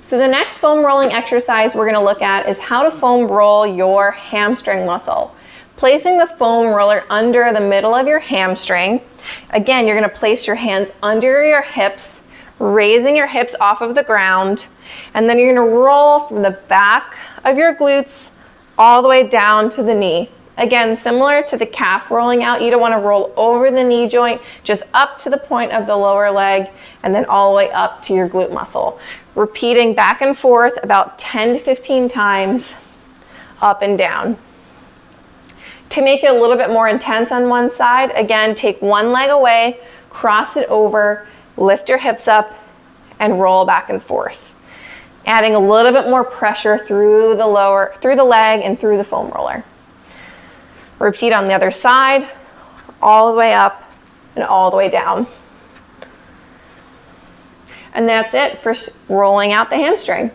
So the next foam rolling exercise we're going to look at is how to foam roll your hamstring muscle. Placing the foam roller under the middle of your hamstring. Again, you're going to place your hands under your hips, raising your hips off of the ground, and then you're going to roll from the back of your glutes all the way down to the knee. Again, similar to the calf rolling out, you don't want to roll over the knee joint, just up to the point of the lower leg and then all the way up to your glute muscle. Repeating back and forth about 10 to 15 times, up and down. To make it a little bit more intense on one side, again, take one leg away, cross it over, lift your hips up, and roll back and forth. Adding a little bit more pressure through the leg and through the foam roller. Repeat on the other side, all the way up and all the way down. And that's it for rolling out the hamstring.